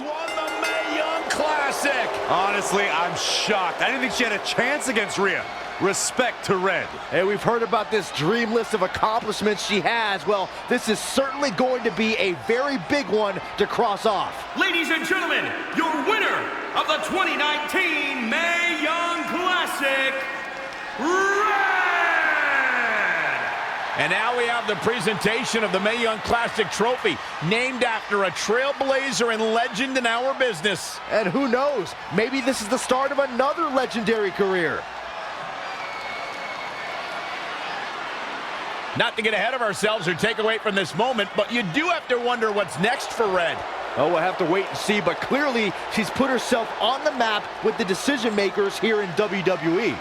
has won the Mae Young Classic. Honestly, I'm shocked. I didn't think she had a chance against Rhea. Respect to Red. Hey, we've heard about this dream list of accomplishments she has. Well, this is certainly going to be a very big one to cross off. Ladies and gentlemen, your winner of the 2019 Mae Young Classic, Red! And now we have the presentation of the Mae Young Classic trophy, named after a trailblazer and legend in our business. And who knows, maybe this is the start of another legendary career. Not to get ahead of ourselves or take away from this moment, but you do have to wonder what's next for Red. Oh, we'll have to wait and see, but clearly she's put herself on the map with the decision makers here in WWE.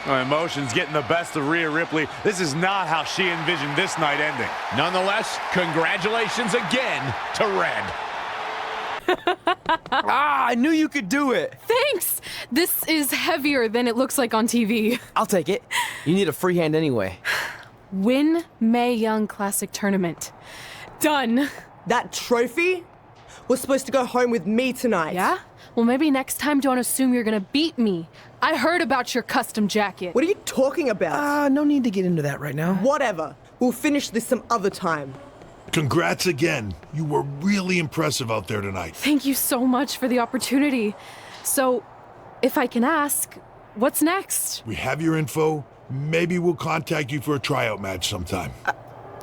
Emotions getting the best of Rhea Ripley. This is not how she envisioned this night ending. Nonetheless, congratulations again to Red. I knew you could do it. Thanks! This is heavier than it looks like on TV. I'll take it. You need a free hand anyway. Win Mae Young Classic Tournament. Done. That trophy was supposed to go home with me tonight. Yeah? Well, maybe next time don't assume you're gonna beat me. I heard about your custom jacket. What are you talking about? No need to get into that right now. Whatever. We'll finish this some other time. Congrats again. You were really impressive out there tonight. Thank you so much for the opportunity. So, if I can ask, what's next? We have your info. Maybe we'll contact you for a tryout match sometime.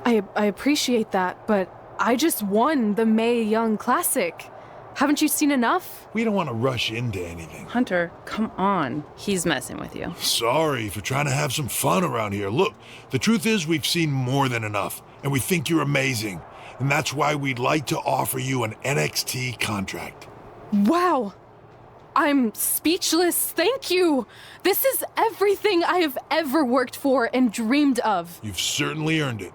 I appreciate that, but I just won the Mae Young Classic. Haven't you seen enough? We don't want to rush into anything. Hunter, come on. He's messing with you. Sorry for trying to have some fun around here. Look, the truth is we've seen more than enough, and we think you're amazing. And that's why we'd like to offer you an NXT contract. Wow. I'm speechless. Thank you. This is everything I have ever worked for and dreamed of. You've certainly earned it.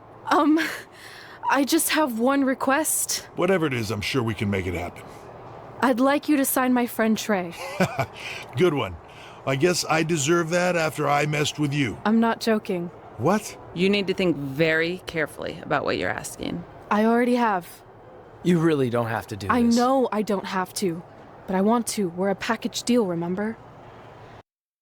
I just have one request. Whatever it is, I'm sure we can make it happen. I'd like you to sign my friend Trey. Good one. I guess I deserve that after I messed with you. I'm not joking. What? You need to think very carefully about what you're asking. I already have. You really don't have to do this. I know I don't have to, but I want to. We're a package deal, remember?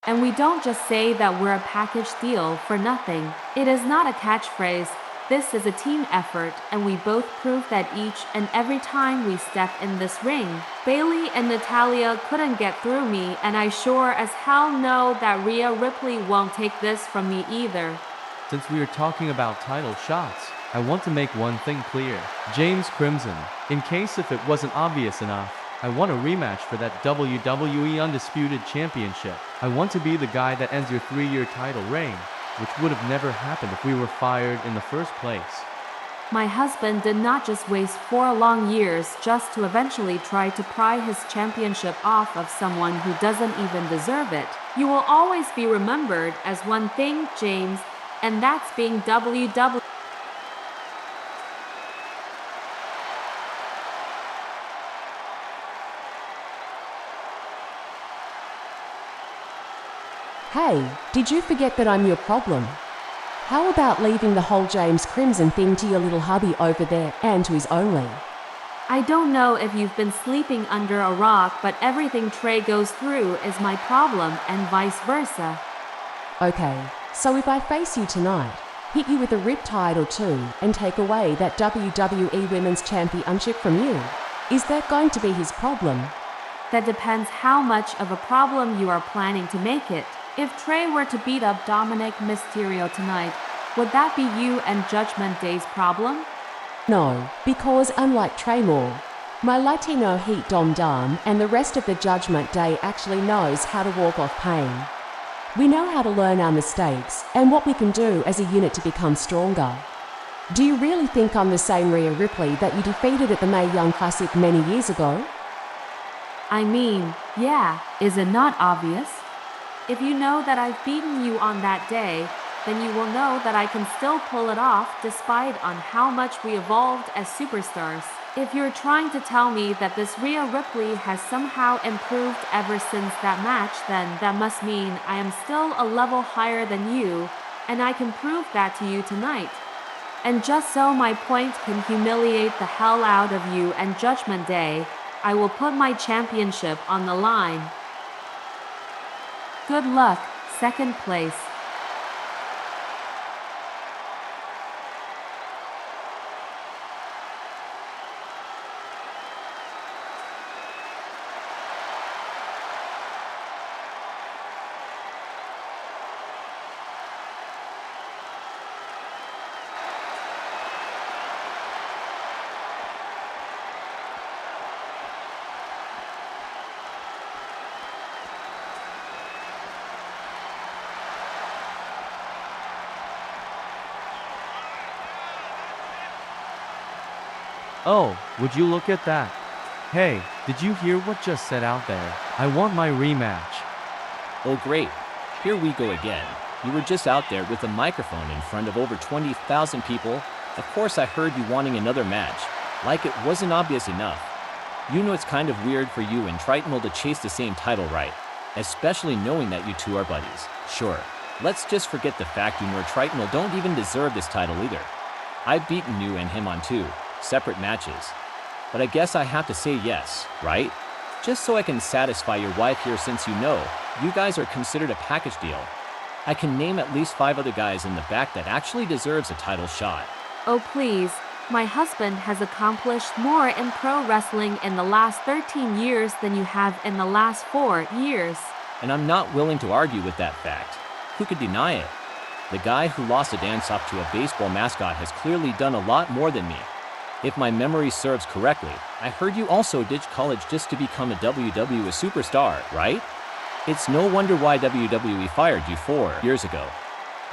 And we don't just say that we're a package deal for nothing. It is not a catchphrase. This is a team effort, and we both prove that each and every time we step in this ring. Bayley and Natalya couldn't get through me, and I sure as hell know that Rhea Ripley won't take this from me either. Since we are talking about title shots, I want to make one thing clear. James Crimson, in case if it wasn't obvious enough, I want a rematch for that WWE Undisputed Championship. I want to be the guy that ends your 3-year title reign, which would have never happened if we were fired in the first place. My husband did not just waste 4 long years just to eventually try to pry his championship off of someone who doesn't even deserve it. You will always be remembered as one thing, James, and that's being WWE. Hey, did you forget that I'm your problem? How about leaving the whole James Crimson thing to your little hubby over there and to his only? I don't know if you've been sleeping under a rock, but everything Trey goes through is my problem and vice versa. Okay, so if I face you tonight, hit you with a riptide or two, and take away that WWE Women's Championship from you, is that going to be his problem? That depends how much of a problem you are planning to make it. If Trey were to beat up Dominic Mysterio tonight, would that be you and Judgment Day's problem? No, because unlike Trey Moore, my Latino Heat Dom Dom and the rest of the Judgment Day actually knows how to walk off pain. We know how to learn our mistakes and what we can do as a unit to become stronger. Do you really think I'm the same Rhea Ripley that you defeated at the Mae Young Classic many years ago? I mean, yeah, is it not obvious? If you know that I've beaten you on that day, then you will know that I can still pull it off despite on how much we evolved as superstars. If you're trying to tell me that this Rhea Ripley has somehow improved ever since that match, then that must mean I am still a level higher than you, and I can prove that to you tonight. And just so my point can humiliate the hell out of you and Judgment Day, I will put my championship on the line. Good luck, second place. Oh, would you look at that? Hey, did you hear what just said out there? I want my rematch. Oh great, here we go again. You were just out there with a microphone in front of over 20,000 people. Of course I heard you wanting another match. Like it wasn't obvious enough. You know it's kind of weird for you and Tritonal to chase the same title, right? Especially knowing that you two are buddies. Sure, let's just forget the fact you nor Tritonal don't even deserve this title either. I've beaten you and him on 2 separate matches. But I guess I have to say yes, right? Just so I can satisfy your wife here, since you know, you guys are considered a package deal. I can name at least 5 other guys in the back that actually deserves a title shot. Oh please, my husband has accomplished more in pro wrestling in the last 13 years than you have in the last 4 years. And I'm not willing to argue with that fact. Who could deny it? The guy who lost a dance-off to a baseball mascot has clearly done a lot more than me. If my memory serves correctly, I heard you also ditched college just to become a WWE superstar, right? It's no wonder why WWE fired you 4 years ago.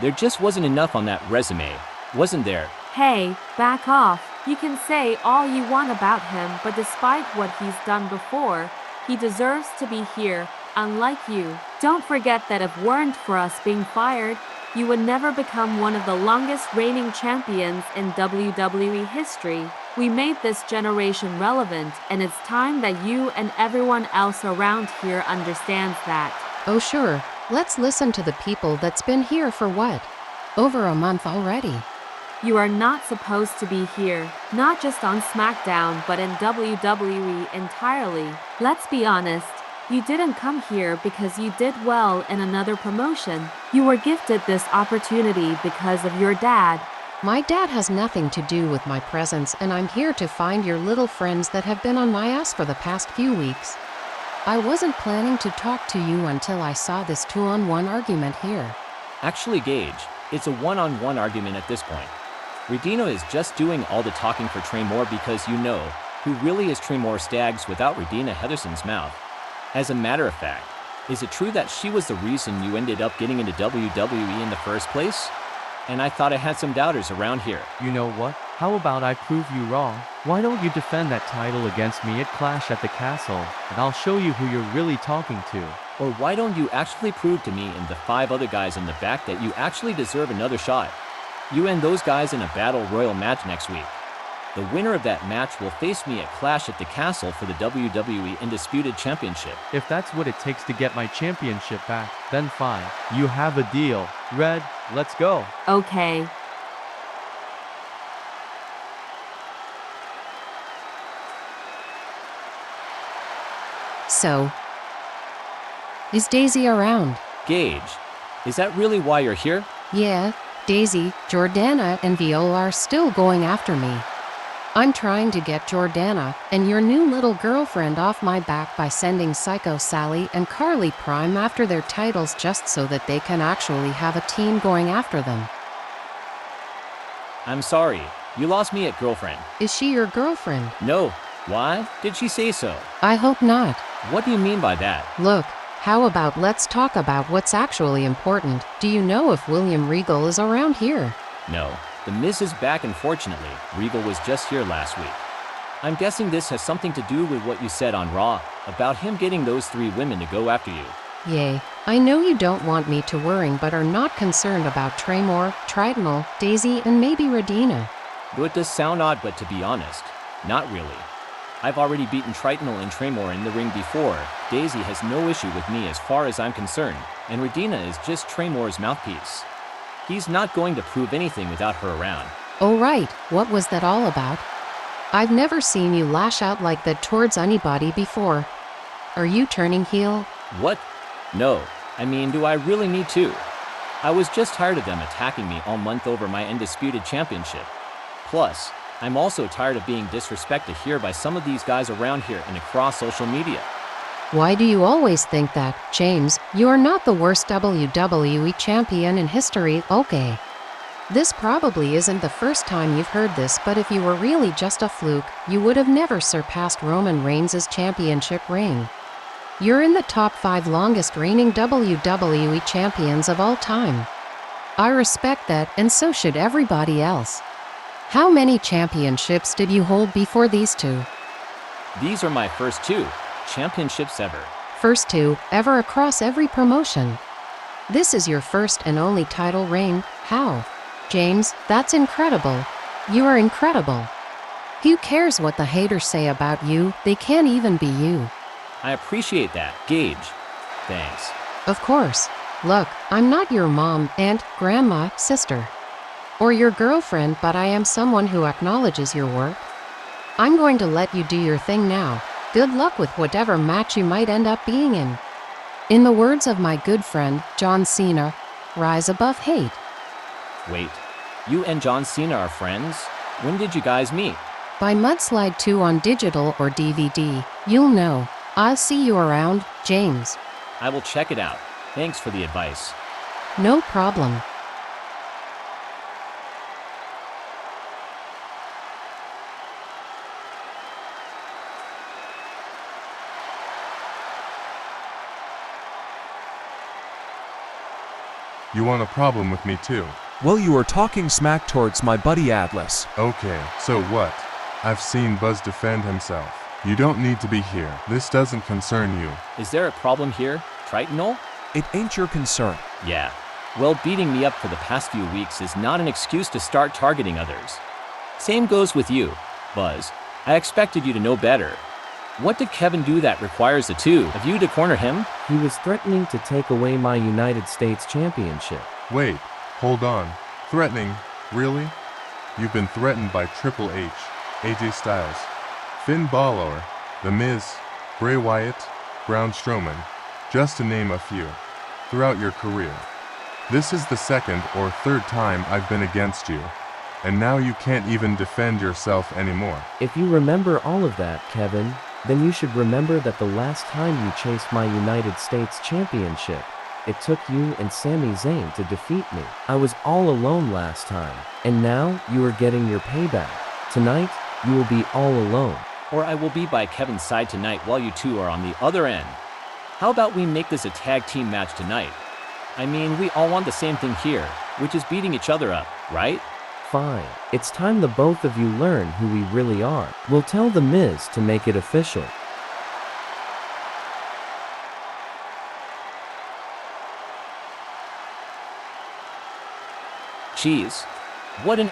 There just wasn't enough on that resume, wasn't there? Hey, back off. You can say all you want about him, but despite what he's done before, he deserves to be here, unlike you. Don't forget that if it weren't for us being fired, you would never become one of the longest reigning champions in WWE history. We made this generation relevant, and it's time that you and everyone else around here understands that. Oh sure, let's listen to the people that's been here for what? Over a month already. You are not supposed to be here, not just on SmackDown but in WWE entirely. Let's be honest. You didn't come here because you did well in another promotion. You were gifted this opportunity because of your dad. My dad has nothing to do with my presence, and I'm here to find your little friends that have been on my ass for the past few weeks. I wasn't planning to talk to you until I saw this 2-on-1 argument here. Actually, Gaige, it's a 1-on-1 argument at this point. Redina is just doing all the talking for Tremor because you know who really is Tremor Staggs without Redina Heatherson's mouth. As a matter of fact, is it true that she was the reason you ended up getting into WWE in the first place? And I thought I had some doubters around here. You know what? How about I prove you wrong? Why don't you defend that title against me at Clash at the Castle, and I'll show you who you're really talking to. Or why don't you actually prove to me and the 5 other guys in the back that you actually deserve another shot? You and those guys in a Battle Royal match next week. The winner of that match will face me at Clash at the Castle for the WWE Undisputed Championship. If that's what it takes to get my championship back, then fine. You have a deal. Red, let's go. Okay. So, is Daisy around? Gaige, is that really why you're here? Yeah, Daisy, Jordana, and Viola are still going after me. I'm trying to get Jordana and your new little girlfriend off my back by sending Psycho Sally and Carly Prime after their titles just so that they can actually have a team going after them. I'm sorry, you lost me at girlfriend. Is she your girlfriend? No. Why? Did she say so? I hope not. What do you mean by that? Look, how about let's talk about what's actually important. Do you know if William Regal is around here? No. The Miz is back, unfortunately. Regal was just here last week. I'm guessing this has something to do with what you said on Raw, about him getting those 3 women to go after you. Yay. I know you don't want me to worry but are not concerned about Tremor, Tritonal, Daisy, and maybe Redina. Though it does sound odd, but to be honest, not really. I've already beaten Tritonal and Tremor in the ring before. Daisy has no issue with me as far as I'm concerned, and Redina is just Tremor's mouthpiece. He's not going to prove anything without her around. Oh right, what was that all about? I've never seen you lash out like that towards anybody before. Are you turning heel? What? No. I mean, do I really need to? I was just tired of them attacking me all month over my Undisputed Championship. Plus, I'm also tired of being disrespected here by some of these guys around here and across social media. Why do you always think that, James? You are not the worst WWE champion in history, okay? This probably isn't the first time you've heard this, but if you were really just a fluke, you would have never surpassed Roman Reigns' championship reign. You're in the top 5 longest reigning WWE champions of all time. I respect that, and so should everybody else. How many championships did you hold before these two? These are my first 2 championships ever. First 2 ever across every promotion. This is your first and only title reign. How? James, that's incredible. You are incredible. Who cares what the haters say about you? They can't even be you. I appreciate that, Gaige. Thanks. Of course. Look, I'm not your mom, aunt, grandma, sister, or your girlfriend, but I am someone who acknowledges your work. I'm going to let you do your thing now. Good luck with whatever match you might end up being in. In the words of my good friend, John Cena, rise above hate. Wait, you and John Cena are friends? When did you guys meet? By Mudslide 2 on digital or DVD, you'll know. I'll see you around, James. I will check it out. Thanks for the advice. No problem. You want a problem with me too? Well, you were talking smack towards my buddy Atlas. Okay, so what? I've seen Buzz defend himself. You don't need to be here. This doesn't concern you. Is there a problem here, Tritonal? It ain't your concern. Yeah. Well, beating me up for the past few weeks is not an excuse to start targeting others. Same goes with you, Buzz. I expected you to know better. What did Kevin do that requires the two of you to corner him? He was threatening to take away my United States Championship. Wait, hold on. Threatening? Really? You've been threatened by Triple H, AJ Styles, Finn Balor, The Miz, Bray Wyatt, Braun Strowman, just to name a few, throughout your career. This is the second or third time I've been against you, and now you can't even defend yourself anymore. If you remember all of that, Kevin, then you should remember that the last time you chased my United States Championship, it took you and Sami Zayn to defeat me. I was all alone last time, and now you are getting your payback. Tonight, you will be all alone. Or I will be by Kevin's side tonight while you two are on the other end. How about we make this a tag team match tonight? I mean, we all want the same thing here, which is beating each other up, right? Fine. It's time the both of you learn who we really are. We'll tell The Miz to make it official. Jeez. What an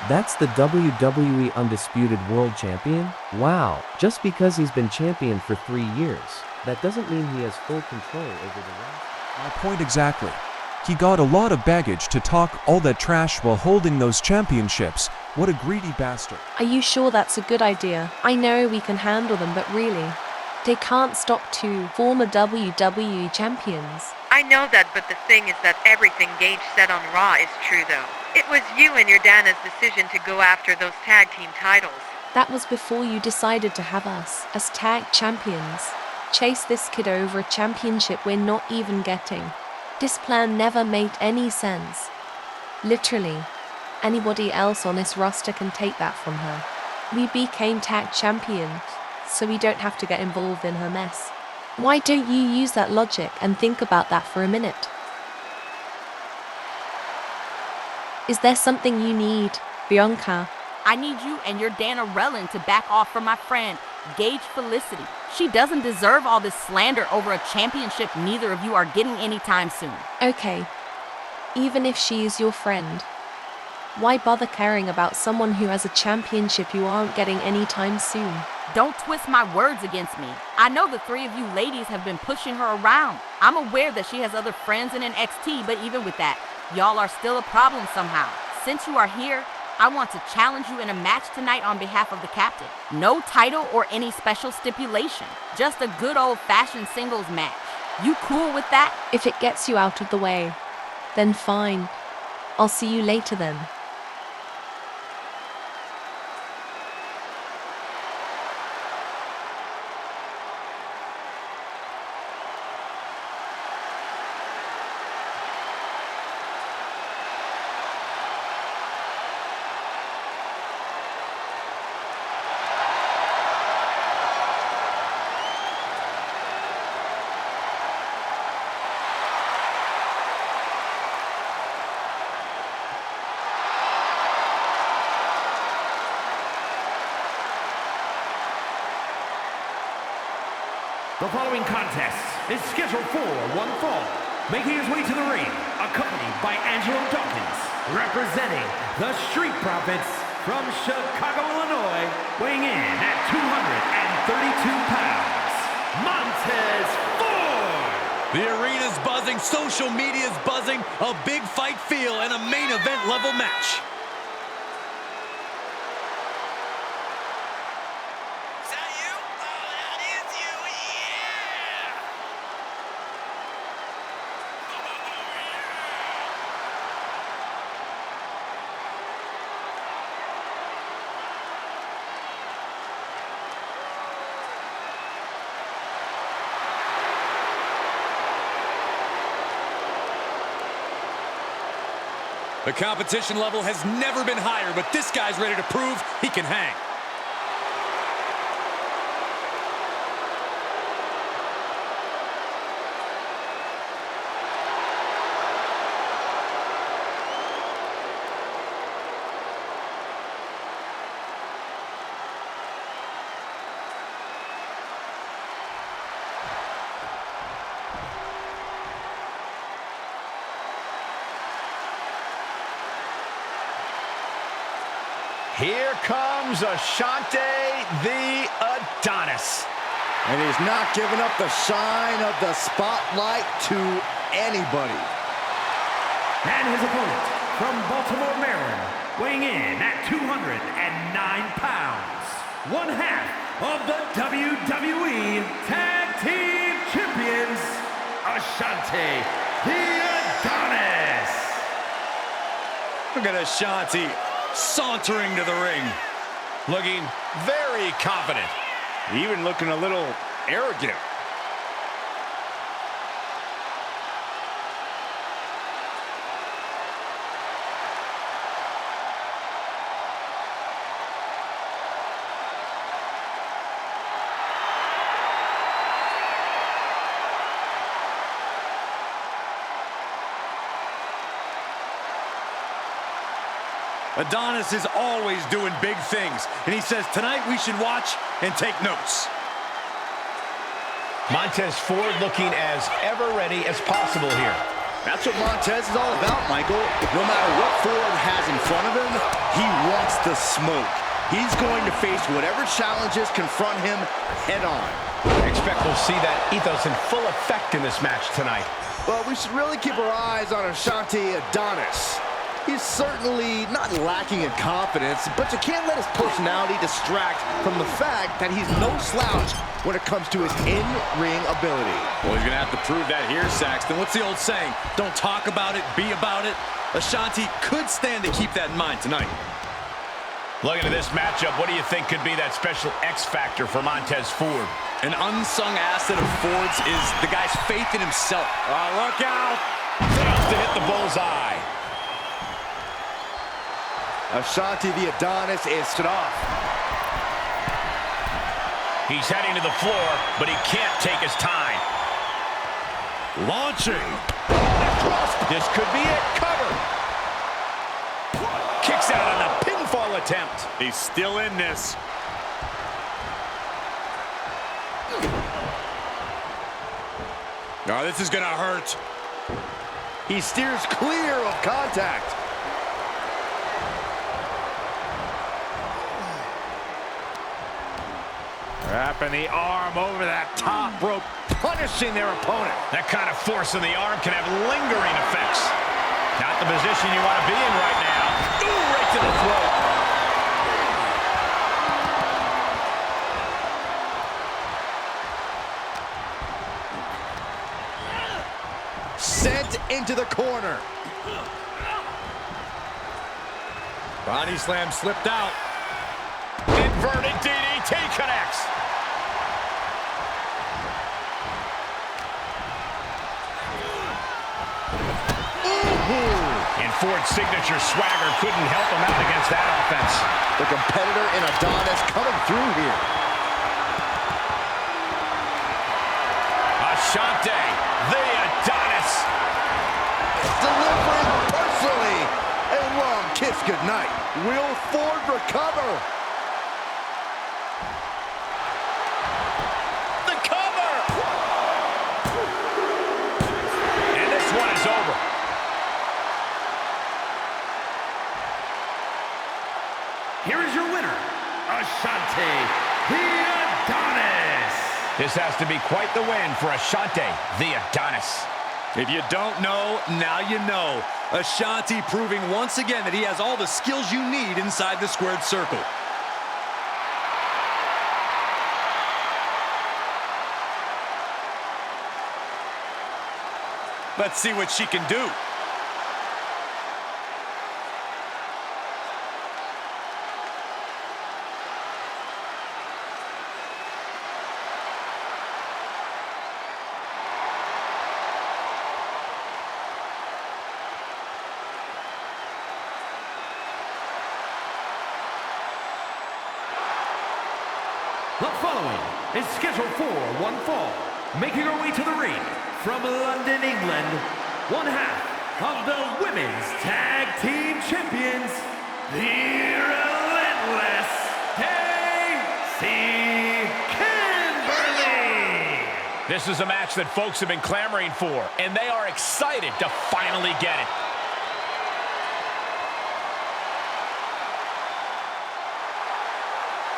That's the WWE Undisputed World Champion? Wow. Just because he's been champion for 3 years, that doesn't mean he has full control over the rest. My point exactly. He got a lot of baggage to talk all that trash while holding those championships. What a greedy bastard. Are you sure that's a good idea? I know we can handle them, but really, they can't stop 2 former WWE champions. I know that, but the thing is that everything Gaige said on Raw is true though. It was you and your Dana's decision to go after those tag team titles. That was before you decided to have us as tag champions. Chase this kid over a championship we're not even getting. This plan never made any sense. Literally, anybody else on this roster can take that from her. We became tag champions, so we don't have to get involved in her mess. Why don't you use that logic and think about that for a minute? Is there something you need, Bianca? I need you and your Dana Relin to back off from my friend, Gaige Felicity. She doesn't deserve all this slander over a championship neither of you are getting anytime soon. Okay, even if she is your friend, why bother caring about someone who has a championship you aren't getting anytime soon? Don't twist my words against me. I know the 3 of you ladies have been pushing her around. I'm aware that she has other friends in NXT, but even with that, y'all are still a problem somehow. Since you are here, I want to challenge you in a match tonight on behalf of the captain. No title or any special stipulation. Just a good old-fashioned singles match. You cool with that? If it gets you out of the way, then fine. I'll see you later then. The following contest is scheduled for one fall. Making his way to the ring, accompanied by Angelo Dawkins, representing the Street Profits from Chicago, Illinois, weighing in at 232 pounds, Montez Ford! The arena's buzzing, social media's buzzing, a big fight feel, and a main event level match. The competition level has never been higher, but this guy's ready to prove he can hang. Here comes Ashante the Adonis. And he's not giving up the shine of the spotlight to anybody. And his opponent from Baltimore, Maryland, weighing in at 209 pounds, one half of the WWE Tag Team Champions, Ashante the Adonis. Look at Ashante sauntering to the ring. Looking very confident. Even looking a little arrogant. Adonis is always doing big things, and he says tonight we should watch and take notes. Montez Ford looking as ever ready as possible here. That's what Montez is all about, Michael. No matter what Ford has in front of him, he wants the smoke. He's going to face whatever challenges confront him head on. I expect we'll see that ethos in full effect in this match tonight. Well, we should really keep our eyes on Ashante Adonis. He's certainly not lacking in confidence, but you can't let his personality distract from the fact that he's no slouch when it comes to his in-ring ability. Well, he's going to have to prove that here, Saxton. What's the old saying? Don't talk about it, be about it. Ashante could stand to keep that in mind tonight. Looking at this matchup, what do you think could be that special X factor for Montez Ford? An unsung asset of Ford's is the guy's faith in himself. Look out! Fails to hit the bullseye. Ashante the Adonis is stood off. He's heading to the floor, but he can't take his time. Launching. This could be it. Cover. Kicks out on the pinfall attempt. He's still in this. Oh, this is gonna hurt. He steers clear of contact. Wrapping the arm over that top rope, punishing their opponent. That kind of force in the arm can have lingering effects. Not the position you want to be in right now. Ooh, right to the throat. sent into the corner. Body slam slipped out. Inverted DDT connects. And Ford's signature swagger couldn't help him out against that offense. The competitor in Adonis coming through here. Ashante, the Adonis. Delivering personally. A long kiss goodnight. Will Ford recover? The cover. And this one is over. Here is your winner, Ashante, the Adonis. This has to be quite the win for Ashante, the Adonis. If you don't know, now you know. Ashante proving once again that he has all the skills you need inside the squared circle. Let's see what she can do. The following is scheduled for one fall, making her way to the ring from London, England, one half of the Women's Tag Team Champions, the relentless Stacey Kimberly. This is a match that folks have been clamoring for, and they are excited to finally get it.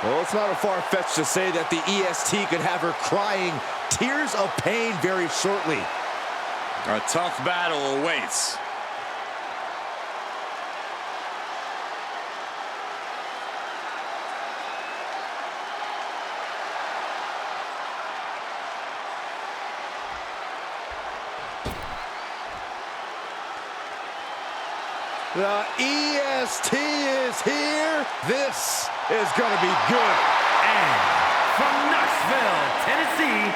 Well, it's not a far-fetched to say that the EST could have her crying tears of pain very shortly. A tough battle awaits. The EST is here. This is going to be good. And from Knoxville, Tennessee,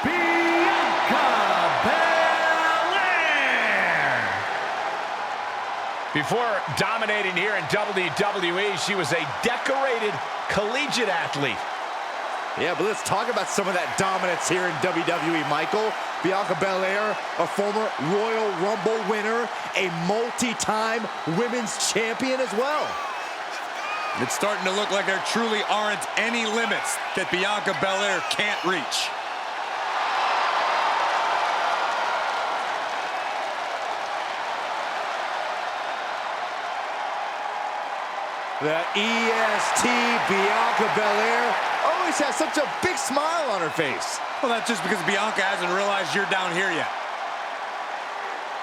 Bianca Belair. Before dominating here in WWE, she was a decorated collegiate athlete. Yeah, but let's talk about some of that dominance here in WWE, Michael. Bianca Belair, a former Royal Rumble winner, a multi-time women's champion as well. It's starting to look like there truly aren't any limits that Bianca Belair can't reach. The EST, Bianca Belair, always has such a big smile on her face. Well, that's just because Bianca hasn't realized you're down here yet.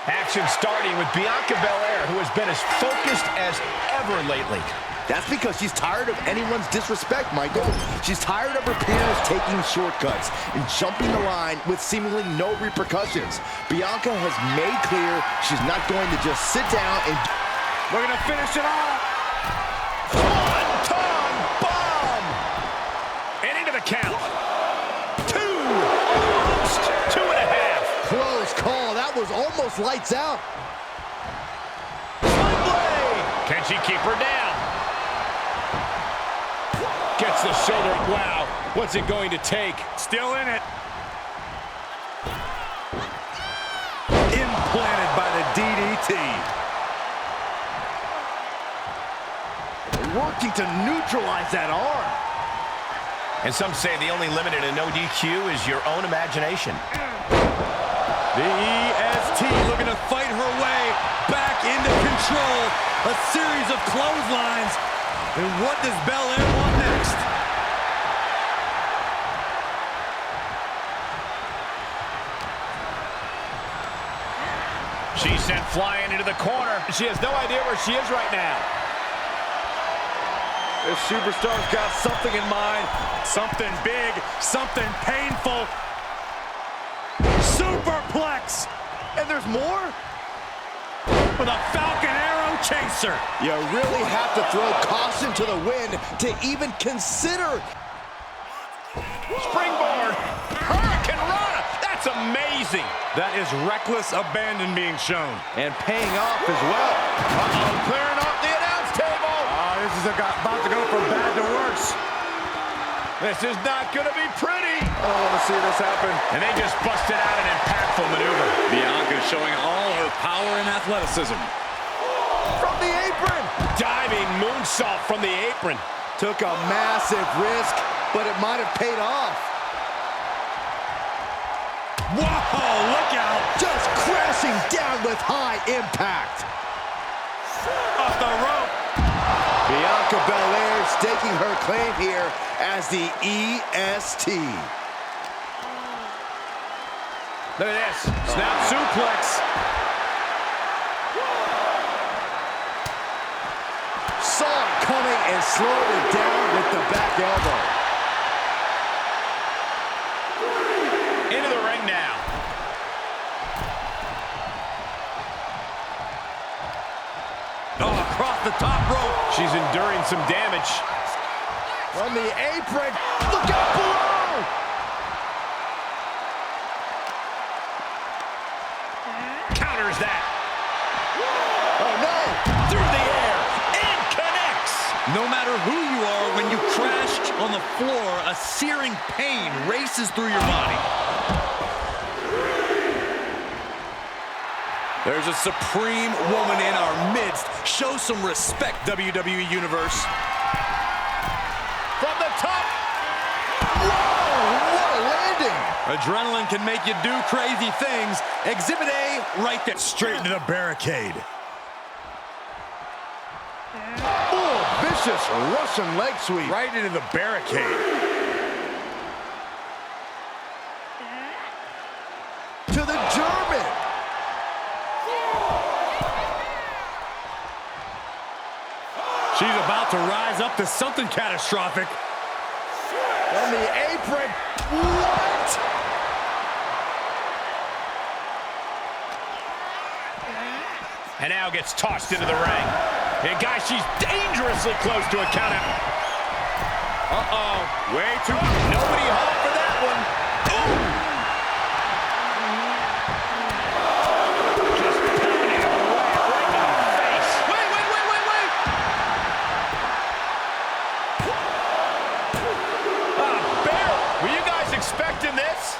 Action starting with Bianca Belair, who has been as focused as ever lately. That's because she's tired of anyone's disrespect, Michael. She's tired of her peers taking shortcuts and jumping the line with seemingly no repercussions. Bianca has made clear she's not going to just sit down and... We're going to finish it off. One-ton bomb! And into the count. Two, almost 2.5. Close call. That was almost lights out. Sling blade! Can she keep her down? Gets the shoulder. Wow, what's it going to take? Still in it. Implanted by the DDT. Working to neutralize that arm. And some say the only limit in a no DQ is your own imagination. The EST looking to fight her way back into control. A series of clotheslines. And what does Belair want next? She's sent flying into the corner. She has no idea where she is right now. This superstar's got something in mind. Something big, something painful. Superplex! And there's more? With a Falcon Arrow chaser. You really have to throw caution to the wind to even consider. Springboard. Hurricane Rana. That's amazing. That is reckless abandon being shown. And paying off as well. Uh-oh, clearing off the announce table. This is about to go from bad to worse. This is not going to be pretty. I don't want to see this happen. And they just busted out an impactful maneuver. Bianca showing all her power and athleticism. From the apron. Diving moonsault from the apron. Took a massive risk, but it might have paid off. Whoa, look out. Just crashing down with high impact. Off the rope. Bianca Belair staking her claim here as the EST. Look at this. Snap suplex. Saw it coming and slowed it down with the back elbow. Into the ring now. Oh, across the top rope. She's enduring some damage. From the apron. Look out below! Counters that. Oh, no! Through the air. And connects. No matter who you are, when you crash on the floor, a searing pain races through your body. There's a supreme woman in our midst. Show some respect, WWE Universe. From the top. Whoa, what a landing! Adrenaline can make you do crazy things. Exhibit A, right there. Straight into the barricade. Oh, vicious Russian leg sweep. Right into the barricade. To the German. She's about to rise up to something catastrophic. From the apron. What? And now gets tossed into the ring. And guys, she's dangerously close to a count out. Uh-oh. Way too... Nobody home for that one. Ooh. Just pounding it right in the face. Wait. Bear, were you guys expecting this?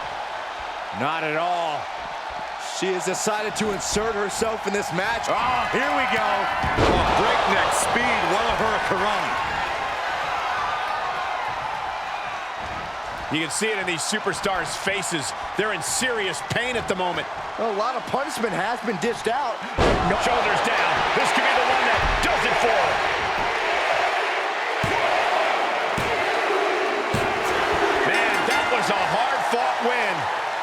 Not at all. She has decided to insert herself in this match. Oh, here we go. Breakneck speed, well of her Karama. You can see it in these superstars' faces. They're in serious pain at the moment. A lot of punishment has been dished out. No. Shoulders down. This could be the one that does it for her. Man, that was a hard-fought win.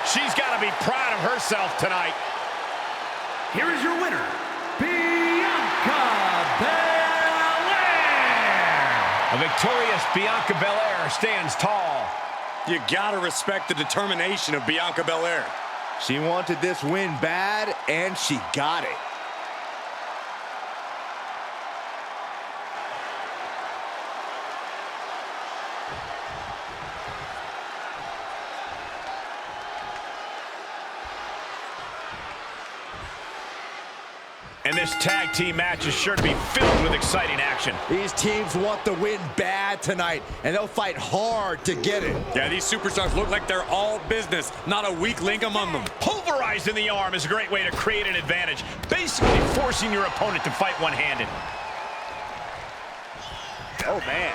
She's got to be proud of herself tonight. Here is your winner, Bianca Belair. A victorious Bianca Belair stands tall. You gotta respect the determination of Bianca Belair. She wanted this win bad, and she got it. And this tag team match is sure to be filled with exciting action. These teams want the win bad tonight, and they'll fight hard to get it. Yeah, these superstars look like they're all business, not a weak link among them. Pulverized in the arm is a great way to create an advantage, basically forcing your opponent to fight one-handed. Oh, man.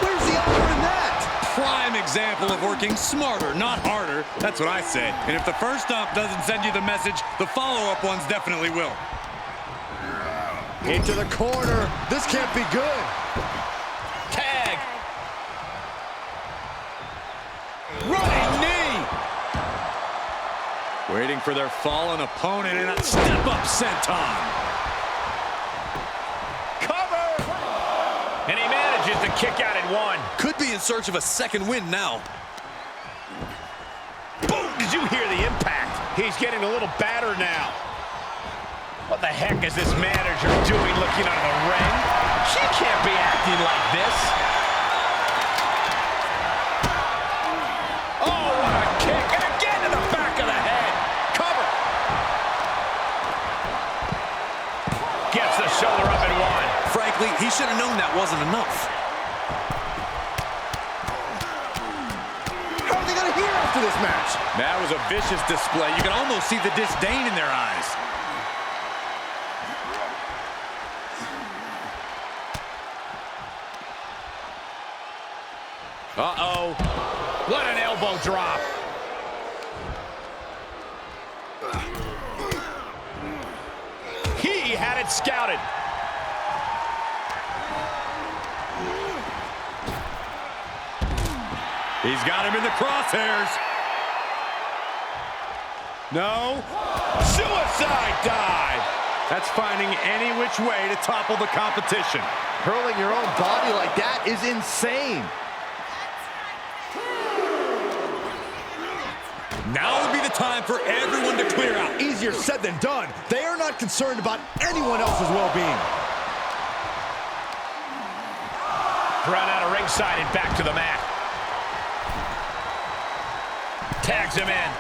Where's the honor in that? Prime example of working smarter, not harder. That's what I say. And if the first stomp doesn't send you the message, the follow-up ones definitely will. Into the corner. This can't be good. Tag. Running knee. Waiting for their fallen opponent and a step-up senton. And he manages to kick out at one. Could be in search of a second win now. Boom! Did you hear the impact? He's getting a little battered now. What the heck is this manager doing looking out of the ring? She can't be acting like this. Oh, what a kick. And again to the back of the head. Cover. Gets the shoulder up and one. Frankly, he should have known that wasn't enough. How are they going to hear after this match? That was a vicious display. You can almost see the disdain in their eyes. Uh-oh. What an elbow drop. He had it scouted. He's got him in the crosshairs. No. Suicide dive. That's finding any which way to topple the competition. Hurling your own body like that is insane. Now would be the time for everyone to clear out. Easier said than done. They are not concerned about anyone else's well-being. Run out of ringside and back to the mat. Tags him in.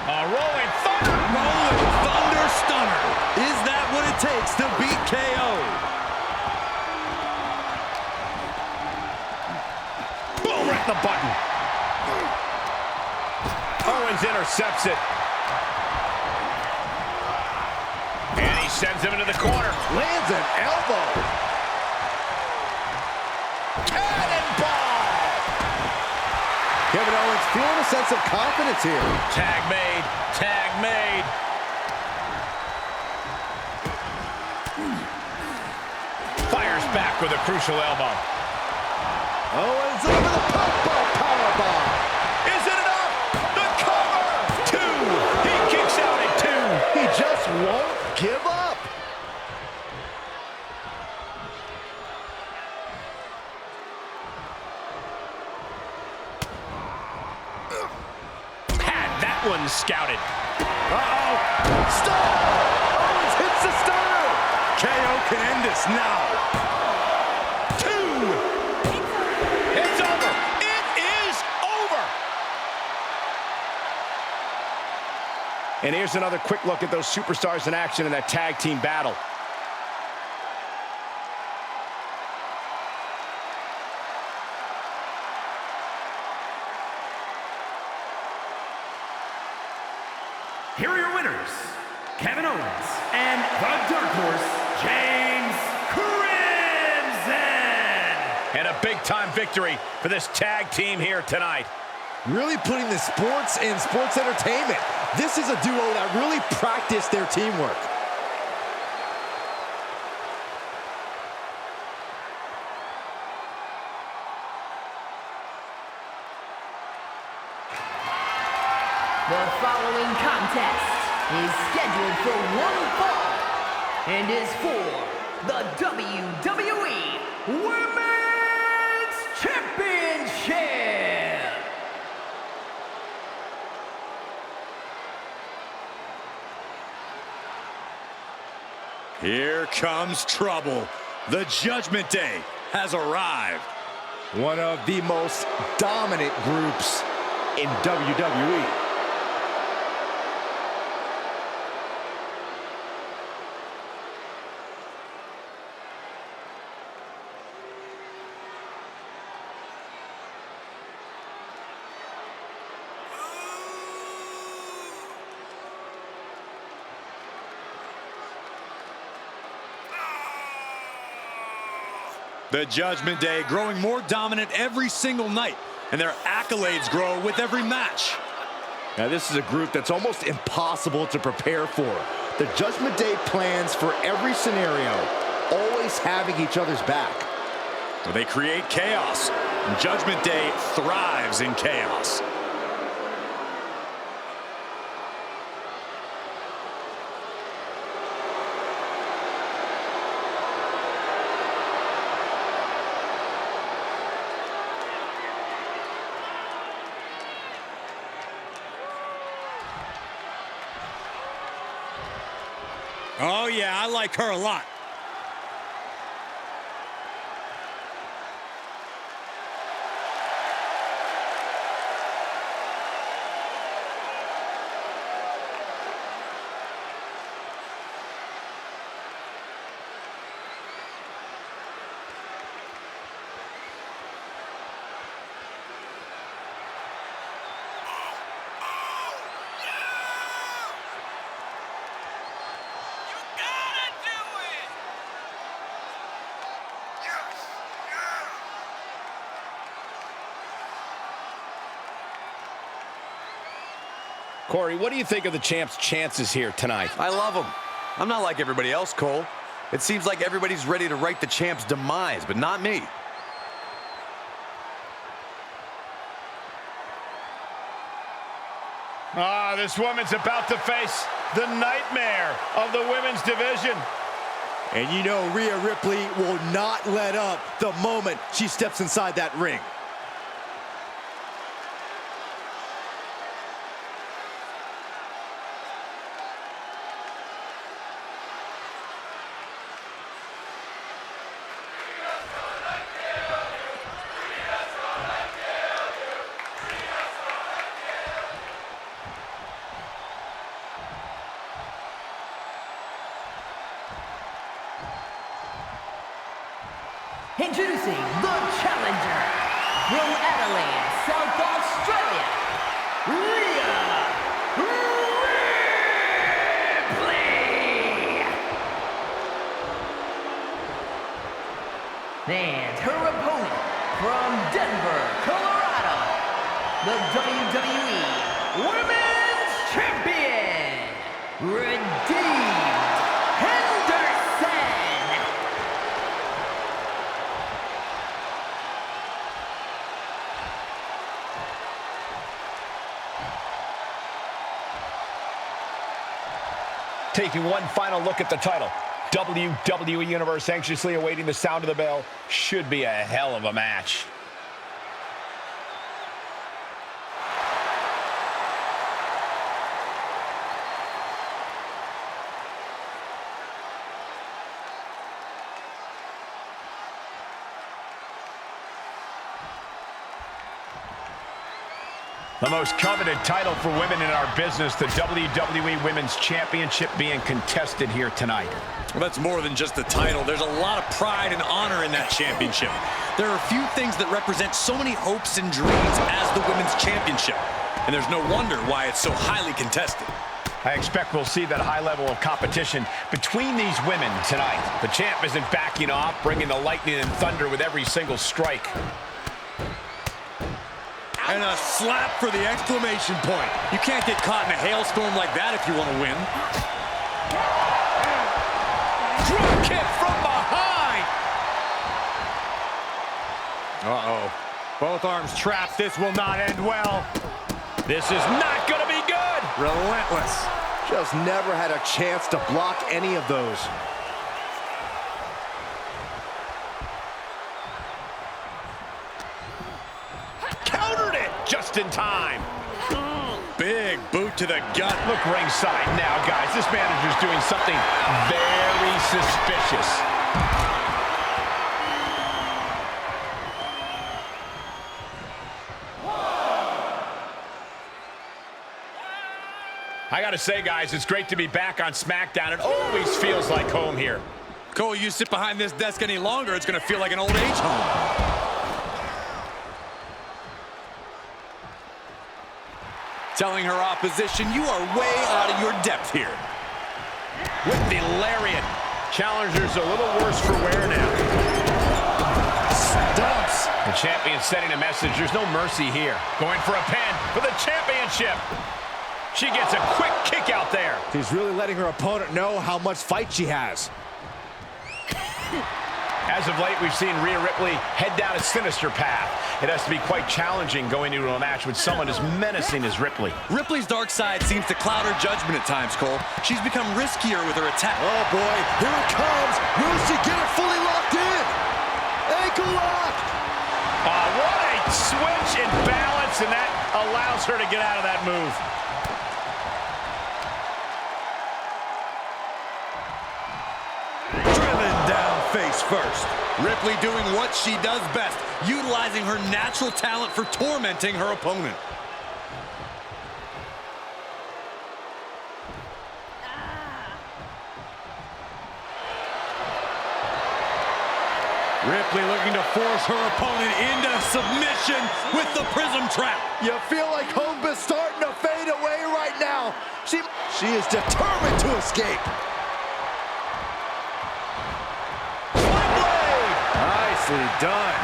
A rolling thunder. Rolling thunder stunner. Is that what it takes to beat KO? Boom, right in the button. Owens intercepts it. And he sends him into the corner. Lands an elbow. Cannonball! Kevin Owens feeling a sense of confidence here. Tag made. Tag made. Fires back with a crucial elbow. Owens over the powerbomb. Is it enough? The cover! 2. He kicks out at 2. He just won't give up. Had that one scouted. Uh-oh. Stop! Owens hits the stunner. KO can end this now. 2. It's over. It is over. And here's another quick look at those superstars in action in that tag team battle. Here are your winners, Kevin Owens and the Dark Horse, James Crimson. And a big-time victory for this tag team here tonight. Really putting the sports in sports entertainment. This is a duo that really practiced their teamwork. The following contest is scheduled for one fall and is for the WWE Women's Championship. Here comes trouble. The Judgment Day has arrived. One of the most dominant groups in WWE. The Judgment Day growing more dominant every single night, and their accolades grow with every match. Now this is a group that's almost impossible to prepare for. The Judgment Day plans for every scenario, always having each other's back. Well, they create chaos, and Judgment Day thrives in chaos. Oh, yeah, I like her a lot. Corey, what do you think of the champ's chances here tonight? I love him. I'm not like everybody else, Cole. It seems like everybody's ready to write the champ's demise, but not me. This woman's about to face the nightmare of the women's division. And you know Rhea Ripley will not let up the moment she steps inside that ring. Introducing the challenger from Adelaide, South Australia, Rhea Ripley. And her opponent from Denver, Colorado, the WWE Women's Champion, Redeemed Henderson. Taking one final look at the title. WWE Universe anxiously awaiting the sound of the bell. Should be a hell of a match. The most coveted title for women in our business, the WWE Women's Championship, being contested here tonight. Well, that's more than just the title. There's a lot of pride and honor in that championship. There are a few things that represent so many hopes and dreams as the Women's Championship. And there's no wonder why it's so highly contested. I expect we'll see that high level of competition between these women tonight. The champ isn't backing off, bringing the lightning and thunder with every single strike. And a slap for the exclamation point. You can't get caught in a hailstorm like that if you want to win. Drop kick from behind. Uh-oh. Both arms trapped. This will not end well. This is not going to be good. Relentless. Just never had a chance to block any of those. Just in time. Big boot to the gut. Look ringside now, guys. This manager's doing something very suspicious. I gotta say, guys, it's great to be back on SmackDown. It always feels like home here. Cole, you sit behind this desk any longer, it's gonna feel like an old age home. Telling her opposition, you are way out of your depth here. With the lariat. Challenger's a little worse for wear now. Stumps. The champion sending a message. There's no mercy here. Going for a pin for the championship. She gets a quick kick out there. She's really letting her opponent know how much fight she has. As of late, we've seen Rhea Ripley head down a sinister path. It has to be quite challenging going into a match with someone as menacing as Ripley. Ripley's dark side seems to cloud her judgment at times, Cole. She's become riskier with her attack. Oh, boy. Here it comes. Will she get it fully locked in? Ankle lock. What a switch in balance, and that allows her to get out of that move. face first. Ripley doing what she does best, utilizing her natural talent for tormenting her opponent. Ripley looking to force her opponent into submission with the prism trap. You feel like hope is starting to fade away right now. She is determined to escape. Nicely done.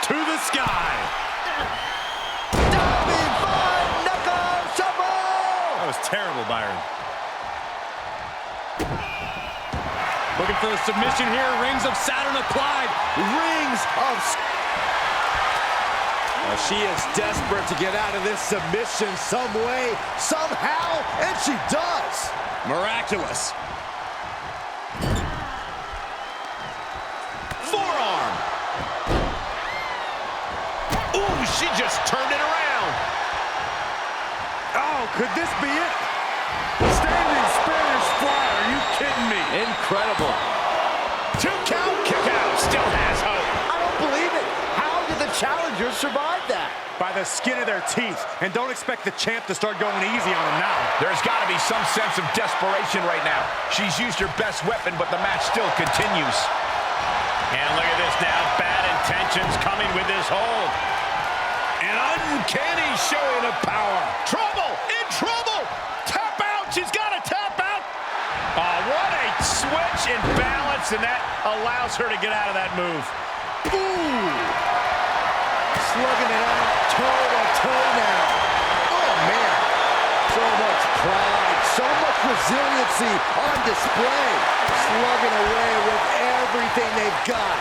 To the sky. Knuckle shuffle. That was terrible, Byron. Looking for a submission here. Rings of Saturn applied. Rings of... she is desperate to get out of this submission some way, somehow, and she does. Miraculous. Forearm. Ooh, she just turned it around. Oh, could this be it? Standing Spanish fly. Are you kidding me? Incredible. 2 count, kick out. Still has hope. I don't believe it. How did the challengers survive that? By the skin of their teeth. And don't expect the champ to start going easy on him now. There's got to be some sense of desperation right now. She's used her best weapon, but the match still continues. And look at this now. Bad intentions coming with this hold. An uncanny showing of power. Trouble! In trouble! Tap out! She's got to tap out! Oh, what a switch in balance, and that allows her to get out of that move. Ooh! Slugging it out toe-to-toe now. Oh, man. So much pride, so much resiliency on display. Slugging away with everything they've got.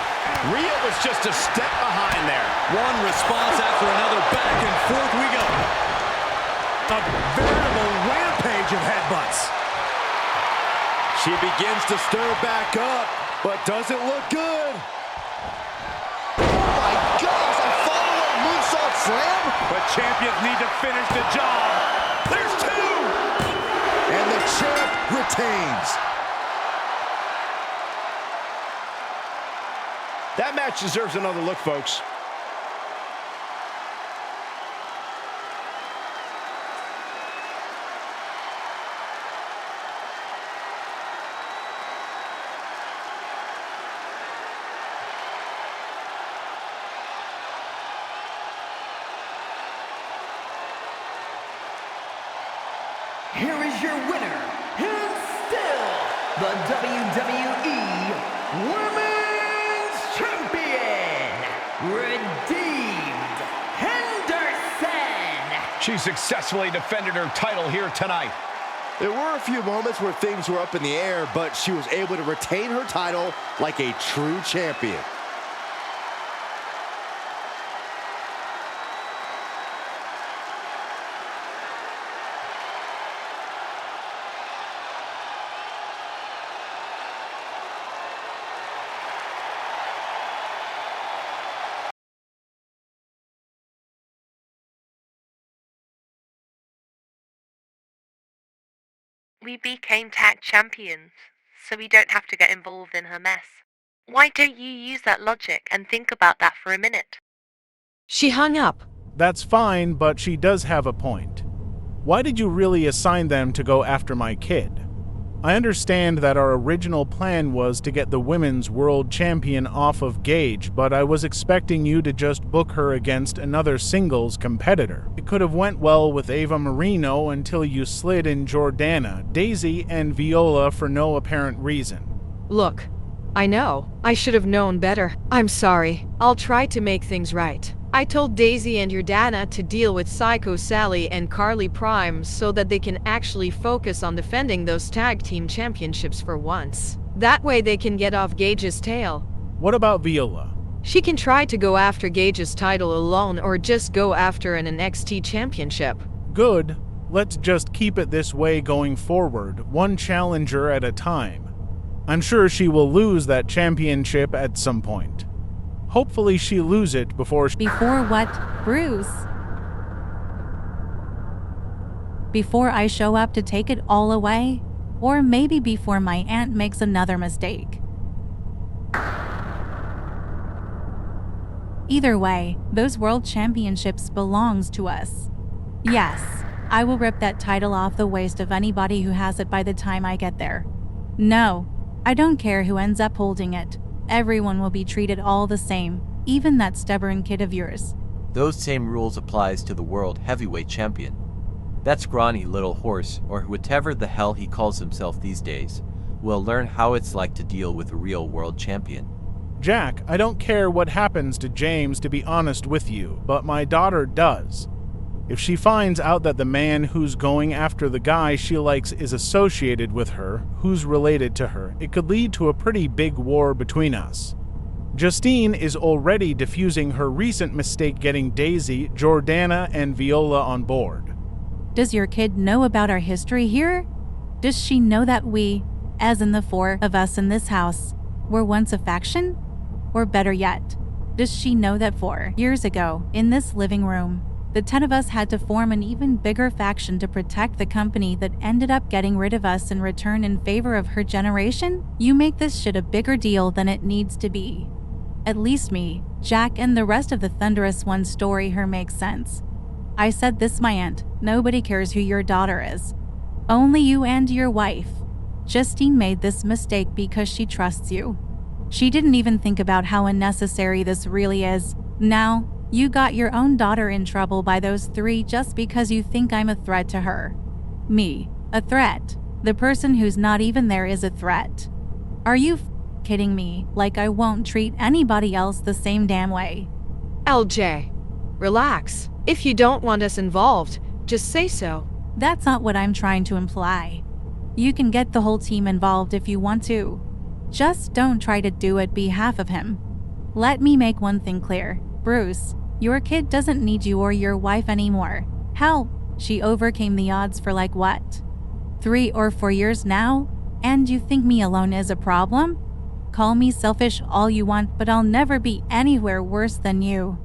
Rhea was just a step behind there. One response after another. Back and forth we go. A veritable rampage of headbutts. She begins to stir back up, but doesn't look good. Oh my gosh, a follow-up moonsault slam? But champions need to finish the job. There's 2! And the champ retains. That match deserves another look, folks. Here is your winner, and still the WWE Women's Champion, Redeemed Henderson. She successfully defended her title here tonight. There were a few moments where things were up in the air, but she was able to retain her title like a true champion. We became tag champions, so we don't have to get involved in her mess. Why don't you use that logic and think about that for a minute? She hung up. That's fine, but she does have a point. Why did you really assign them to go after my kid? I understand that our original plan was to get the women's world champion off of Gaige, but I was expecting you to just book her against another singles competitor. It could have went well with Ava Marino until you slid in Jordana, Daisy, and Viola for no apparent reason. Look, I know. I should have known better. I'm sorry. I'll try to make things right. I told Daisy and Jordana to deal with Psycho Sally and Carly Prime so that they can actually focus on defending those tag team championships for once. That way they can get off Gaige's tail. What about Viola? She can try to go after Gaige's title alone or just go after an NXT championship. Good. Let's just keep it this way going forward, one challenger at a time. I'm sure she will lose that championship at some point. Hopefully she lose it before Before what, Bruce? Before I show up to take it all away? Or maybe before my aunt makes another mistake. Either way, those world championships belongs to us. Yes, I will rip that title off the waist of anybody who has it by the time I get there. No, I don't care who ends up holding it. Everyone will be treated all the same, even that stubborn kid of yours. Those same rules applies to the World Heavyweight Champion. That scrawny little horse, or whatever the hell he calls himself these days, will learn how it's like to deal with a real world champion. Jack, I don't care what happens to James, to be honest with you, but my daughter does. If she finds out that the man who's going after the guy she likes is associated with her, who's related to her, it could lead to a pretty big war between us. Justine is already diffusing her recent mistake getting Daisy, Jordana, and Viola on board. Does your kid know about our history here? Does she know that we, as in the four of us in this house, were once a faction? Or better yet, does she know that 4 years ago, in this living room, the 10 of us had to form an even bigger faction to protect the company that ended up getting rid of us in return in favor of her generation? You make this shit a bigger deal than it needs to be. At least me, Jack, and the rest of the Thunderous One story here makes sense. I said this, my aunt, nobody cares who your daughter is. Only you and your wife. Justine made this mistake because she trusts you. She didn't even think about how unnecessary this really is. Now, you got your own daughter in trouble by those 3 just because you think I'm a threat to her. Me, a threat? The person who's not even there is a threat. Are you kidding me? Like I won't treat anybody else the same damn way. LJ, relax. If you don't want us involved, just say so. That's not what I'm trying to imply. You can get the whole team involved if you want to. Just don't try to do it behalf of him. Let me make one thing clear. Bruce, your kid doesn't need you or your wife anymore. Hell, she overcame the odds for like what? 3 or 4 years now? And you think me alone is a problem? Call me selfish all you want, but I'll never be anywhere worse than you.